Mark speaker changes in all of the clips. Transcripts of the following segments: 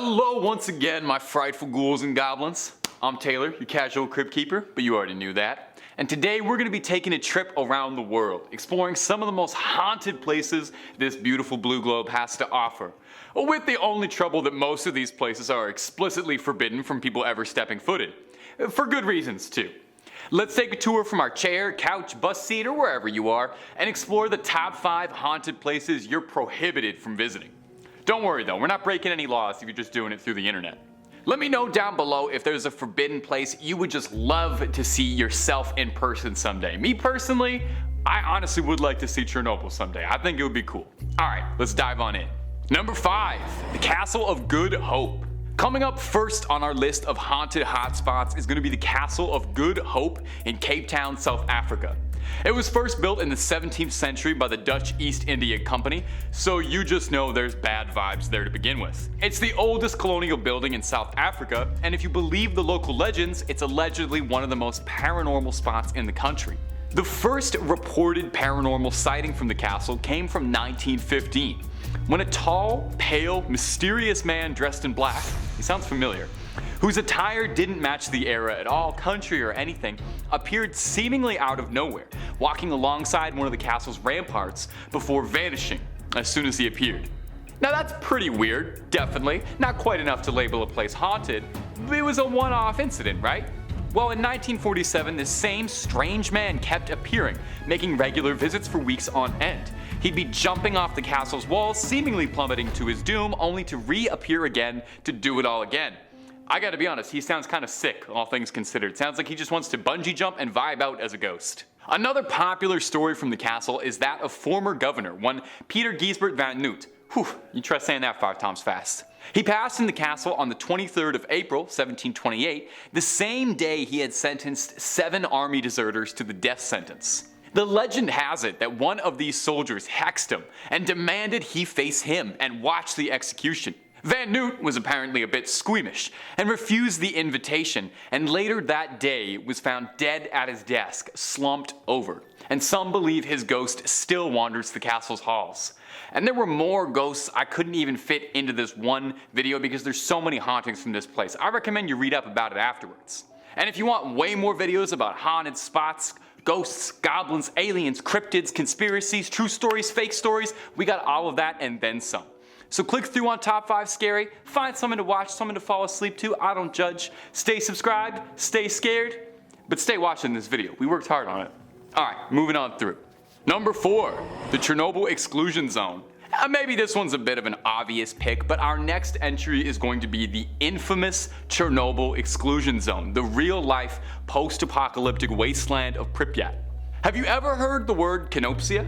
Speaker 1: Hello once again, my frightful ghouls and goblins. I'm Taylor, your casual crypt keeper, but you already knew that. And today we're going to be taking a trip around the world, exploring some of the most haunted places this beautiful blue globe has to offer. With the only trouble that most of these places are explicitly forbidden from people ever stepping foot in. For good reasons too. Let's take a tour from our chair, couch, bus seat, or wherever you are, and explore the top 5 haunted places you're prohibited from visiting. Don't worry though, we're not breaking any laws if you're just doing it through the internet. Let me know down below if there's a forbidden place you would just love to see yourself in person someday. Me personally, I honestly would like to see Chernobyl someday. I think it would be cool. Alright, let's dive on in. Number 5, the Castle of Good Hope. Coming up first on our list of haunted hotspots is going to be the Castle of Good Hope in Cape Town, South Africa. It was first built in the 17th century by the Dutch East India Company, so you just know there's bad vibes there to begin with. It's the oldest colonial building in South Africa, and if you believe the local legends, it's allegedly one of the most paranormal spots in the country. The first reported paranormal sighting from the castle came from 1915, when a tall, pale, mysterious man dressed in black, he sounds familiar, whose attire didn't match the era at all, country or anything, appeared seemingly out of nowhere, walking alongside one of the castle's ramparts before vanishing as soon as he appeared. Now that's pretty weird, definitely, not quite enough to label a place haunted, but it was a one-off incident, right? Well, in 1947, this same strange man kept appearing, making regular visits for weeks on end. He'd be jumping off the castle's walls, seemingly plummeting to his doom, only to reappear again to do it all again. I gotta be honest, he sounds kinda sick, all things considered. Sounds like he just wants to bungee jump and vibe out as a ghost. Another popular story from the castle is that of former governor, one Peter Giesbert van Noot. Whew, you try saying that 5 times fast. He passed in the castle on the 23rd of April, 1728, the same day he had sentenced 7 army deserters to the death sentence. The legend has it that one of these soldiers hexed him and demanded he face him and watch the execution. Van Noot was apparently a bit squeamish and refused the invitation, and later that day was found dead at his desk, slumped over. And some believe his ghost still wanders the castle's halls. And there were more ghosts I couldn't even fit into this one video because there's so many hauntings from this place. I recommend you read up about it afterwards. And if you want way more videos about haunted spots, ghosts, goblins, aliens, cryptids, conspiracies, true stories, fake stories, we got all of that and then some. So click through on Top 5 Scary, find something to watch, something to fall asleep to, I don't judge. Stay subscribed, stay scared, but stay watching this video. We worked hard on it. Alright, moving on through. Number 4, the Chernobyl Exclusion Zone. Maybe this one's a bit of an obvious pick, but our next entry is going to be the infamous Chernobyl Exclusion Zone, the real-life, post-apocalyptic wasteland of Pripyat. Have you ever heard the word canopsia?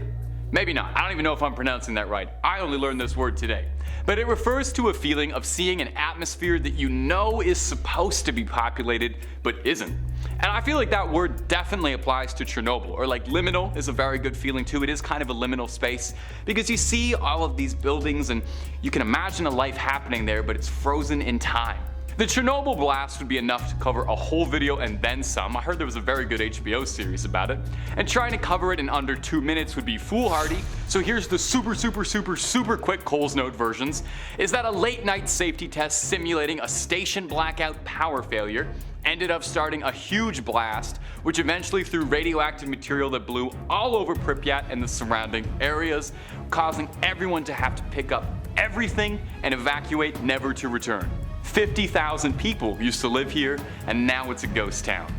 Speaker 1: Maybe not. I don't even know if I'm pronouncing that right. I only learned this word today. But it refers to a feeling of seeing an atmosphere that you know is supposed to be populated, but isn't. And I feel like that word definitely applies to Chernobyl, or like liminal is a very good feeling too. It is kind of a liminal space, because you see all of these buildings and you can imagine a life happening there, but it's frozen in time. The Chernobyl blast would be enough to cover a whole video and then some. I heard there was a very good HBO series about it. And trying to cover it in under 2 minutes would be foolhardy, so here's the super quick Coles Note versions, is that a late night safety test simulating a station blackout power failure ended up starting a huge blast, which eventually threw radioactive material that blew all over Pripyat and the surrounding areas, causing everyone to have to pick up everything and evacuate, never to return. 50,000 people used to live here, and now it's a ghost town.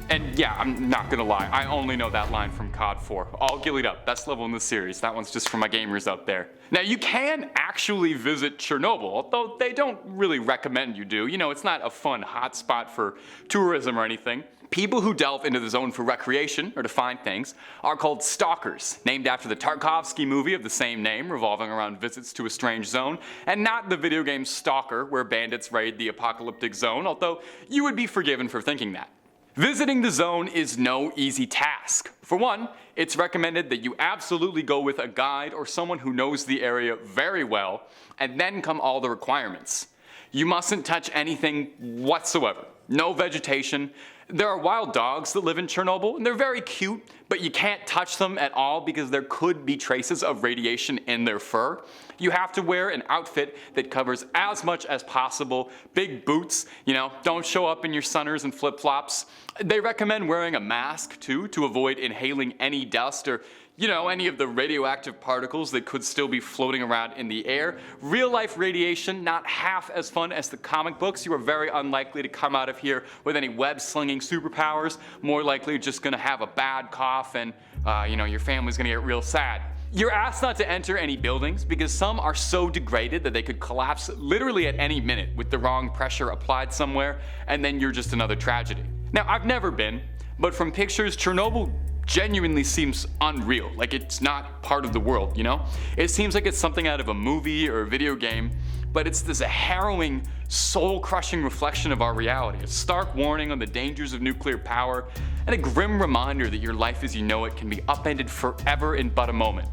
Speaker 1: And yeah, I'm not gonna lie, I only know that line from COD 4. All gillied up, best level in the series. That one's just for my gamers out there. Now you can actually visit Chernobyl, although they don't really recommend you do. You know, it's not a fun hotspot for tourism or anything. People who delve into the zone for recreation, or to find things, are called stalkers, named after the Tarkovsky movie of the same name, revolving around visits to a strange zone, and not the video game Stalker, where bandits raid the apocalyptic zone, although you would be forgiven for thinking that. Visiting the zone is no easy task. For one, it's recommended that you absolutely go with a guide or someone who knows the area very well, and then come all the requirements. You mustn't touch anything whatsoever. No vegetation, There are wild dogs that live in Chernobyl, and they're very cute, but you can't touch them at all because there could be traces of radiation in their fur. You have to wear an outfit that covers as much as possible, big boots, don't show up in your sunners and flip-flops. They recommend wearing a mask too to avoid inhaling any dust or any of the radioactive particles that could still be floating around in the air. Real life radiation, not half as fun as the comic books. You are very unlikely to come out of here with any web slinging superpowers. More likely just gonna have a bad cough and your family's gonna get real sad. You're asked not to enter any buildings because some are so degraded that they could collapse literally at any minute with the wrong pressure applied somewhere, and then you're just another tragedy. Now, I've never been, but from pictures, Chernobyl genuinely seems unreal, like it's not part of the world, It seems like it's something out of a movie or a video game, but it's this harrowing, soul-crushing reflection of our reality, a stark warning on the dangers of nuclear power, and a grim reminder that your life as you know it can be upended forever in but a moment.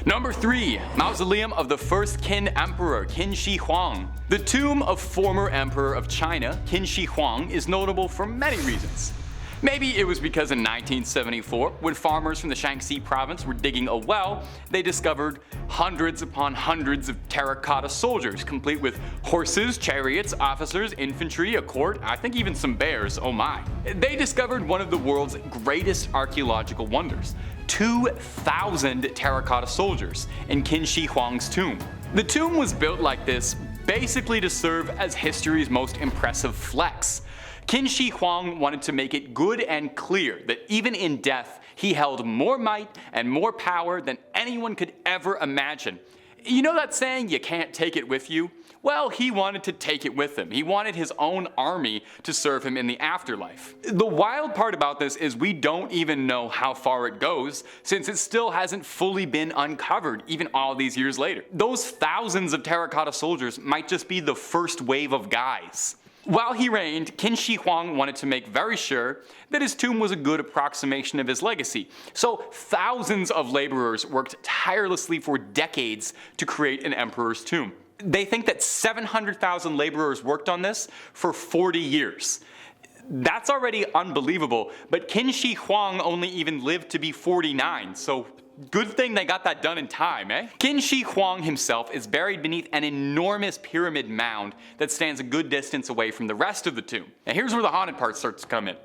Speaker 1: Number 3. Mausoleum of the first Qin Emperor, Qin Shi Huang. The tomb of former Emperor of China, Qin Shi Huang, is notable for many reasons. Maybe it was because in 1974, when farmers from the Shaanxi province were digging a well, they discovered hundreds upon hundreds of terracotta soldiers, complete with horses, chariots, officers, infantry, a court, I think even some bears, oh my. They discovered one of the world's greatest archaeological wonders, 2,000 terracotta soldiers in Qin Shi Huang's tomb. The tomb was built like this basically to serve as history's most impressive flex. Qin Shi Huang wanted to make it good and clear that even in death, he held more might and more power than anyone could ever imagine. You know that saying, you can't take it with you? Well, he wanted to take it with him. He wanted his own army to serve him in the afterlife. The wild part about this is we don't even know how far it goes, since it still hasn't fully been uncovered, even all these years later. Those thousands of terracotta soldiers might just be the first wave of guys. While he reigned, Qin Shi Huang wanted to make very sure that his tomb was a good approximation of his legacy, so thousands of laborers worked tirelessly for decades to create an emperor's tomb. They think that 700,000 laborers worked on this for 40 years. That's already unbelievable, but Qin Shi Huang only even lived to be 49, so good thing they got that done in time, eh? Qin Shi Huang himself is buried beneath an enormous pyramid mound that stands a good distance away from the rest of the tomb. Now here's where the haunted part starts to come in.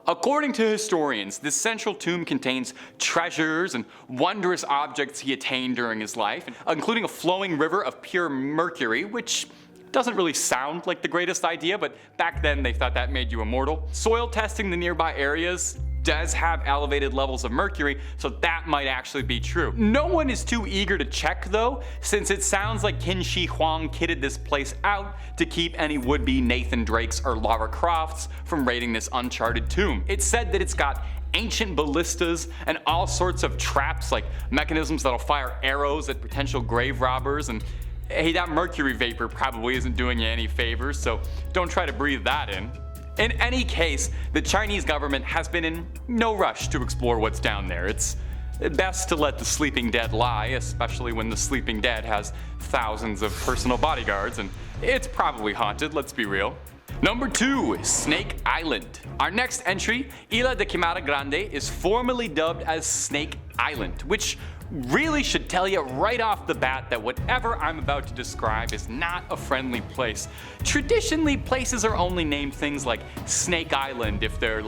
Speaker 1: According to historians, this central tomb contains treasures and wondrous objects he attained during his life, including a flowing river of pure mercury, which doesn't really sound like the greatest idea, but back then they thought that made you immortal. Soil testing the nearby areas does have elevated levels of mercury, so that might actually be true. No one is too eager to check though, since it sounds like Qin Shi Huang kitted this place out to keep any would-be Nathan Drakes or Lara Crofts from raiding this uncharted tomb. It's said that it's got ancient ballistas and all sorts of traps, like mechanisms that'll fire arrows at potential grave robbers, and hey, that mercury vapor probably isn't doing you any favors, so don't try to breathe that in. In any case, the Chinese government has been in no rush to explore what's down there. It's best to let the sleeping dead lie, especially when the sleeping dead has thousands of personal bodyguards, and it's probably haunted, let's be real. Number 2. Snake Island. Our next entry, Isla de Quimada Grande, is formally dubbed as Snake Island, which really should tell you right off the bat that whatever I'm about to describe is not a friendly place. Traditionally, places are only named things like Snake Island if they're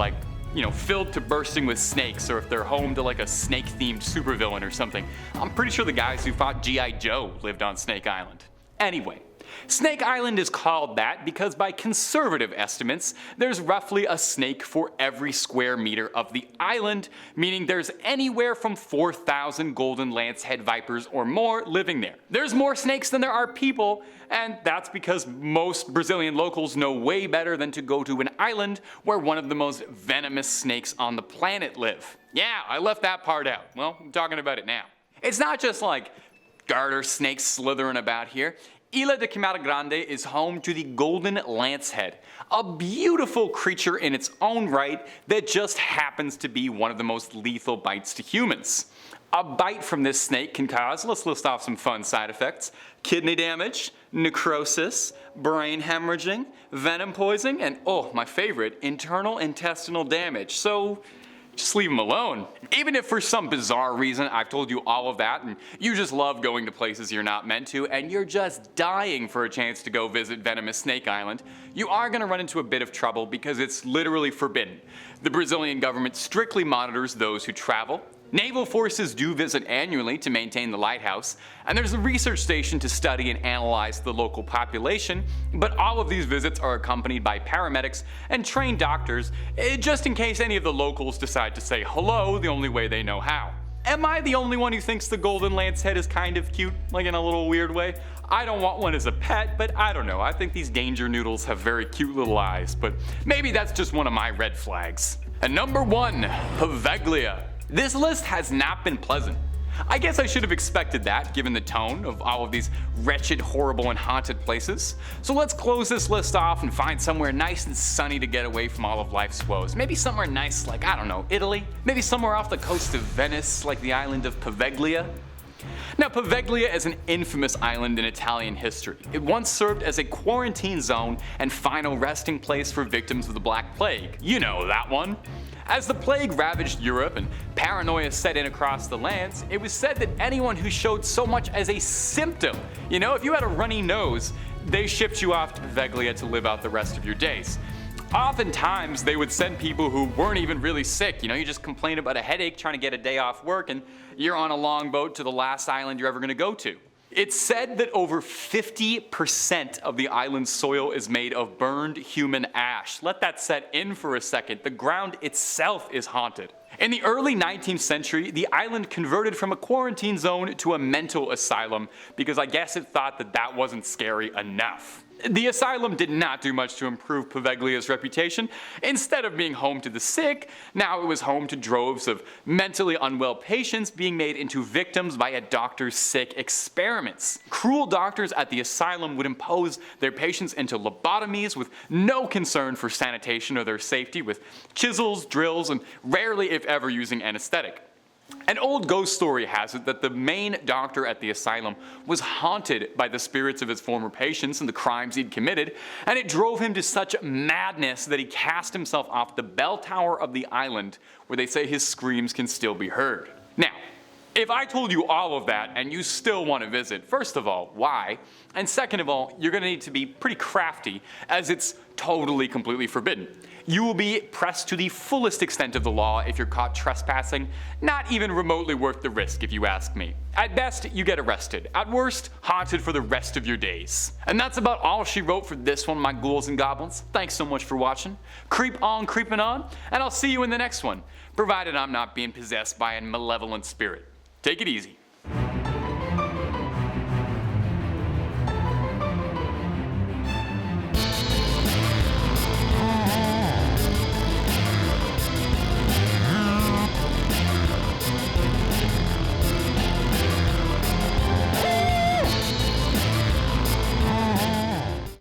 Speaker 1: filled to bursting with snakes, or if they're home to like a snake-themed supervillain or something. I'm pretty sure the guys who fought G.I. Joe lived on Snake Island. Anyway, Snake Island is called that because by conservative estimates, there's roughly a snake for every square meter of the island, meaning there's anywhere from 4,000 golden lancehead vipers or more living there. There's more snakes than there are people, and that's because most Brazilian locals know way better than to go to an island where one of the most venomous snakes on the planet live. Yeah, I left that part out. Well, I'm talking about it now. It's not just like garter snakes slithering about here. Isla de Quimada Grande is home to the golden lancehead, a beautiful creature in its own right that just happens to be one of the most lethal bites to humans. A bite from this snake can cause, let's list off some fun side effects: kidney damage, necrosis, brain hemorrhaging, venom poisoning, and oh, my favorite, internal intestinal damage. So just leave them alone. Even if for some bizarre reason I've told you all of that and you just love going to places you're not meant to and you're just dying for a chance to go visit Venomous Snake Island, you are going to run into a bit of trouble because it's literally forbidden. The Brazilian government strictly monitors those who travel. Naval forces do visit annually to maintain the lighthouse, and there's a research station to study and analyze the local population, but all of these visits are accompanied by paramedics and trained doctors, just in case any of the locals decide to say hello the only way they know how. Am I the only one who thinks the golden lancehead is kind of cute, like in a little weird way? I don't want one as a pet, but I don't know, I think these danger noodles have very cute little eyes, but maybe that's just one of my red flags. And number 1, Poveglia. This list has not been pleasant. I guess I should have expected that, given the tone of all of these wretched, horrible, and haunted places. So let's close this list off and find somewhere nice and sunny to get away from all of life's woes. Maybe somewhere nice like, I don't know, Italy? Maybe somewhere off the coast of Venice, like the island of Poveglia? Now, Poveglia is an infamous island in Italian history. It once served as a quarantine zone and final resting place for victims of the Black Plague. You know that one. As the plague ravaged Europe and paranoia set in across the lands, it was said that anyone who showed so much as a symptom, if you had a runny nose, they shipped you off to Poveglia to live out the rest of your days. Oftentimes, they would send people who weren't even really sick. You just complain about a headache trying to get a day off work and you're on a longboat to the last island you're ever going to go to. It's said that over 50% of the island's soil is made of burned human ash. Let that set in for a second. The ground itself is haunted. In the early 19th century, the island converted from a quarantine zone to a mental asylum because I guess it thought that that wasn't scary enough. The asylum did not do much to improve Poveglia's reputation. Instead of being home to the sick, now it was home to droves of mentally unwell patients being made into victims by a doctor's sick experiments. Cruel doctors at the asylum would impose their patients into lobotomies with no concern for sanitation or their safety, with chisels, drills, and rarely if ever using anesthetic. An old ghost story has it that the main doctor at the asylum was haunted by the spirits of his former patients and the crimes he'd committed, and it drove him to such madness that he cast himself off the bell tower of the island, where they say his screams can still be heard. Now, if I told you all of that and you still want to visit, first of all, why? And second of all, you're going to need to be pretty crafty, as it's totally, completely forbidden. You will be pressed to the fullest extent of the law if you're caught trespassing. Not even remotely worth the risk, if you ask me. At best, you get arrested. At worst, haunted for the rest of your days. And that's about all she wrote for this one, my ghouls and goblins. Thanks so much for watching. Creep on creeping on, and I'll see you in the next one, provided I'm not being possessed by a malevolent spirit. Take it easy.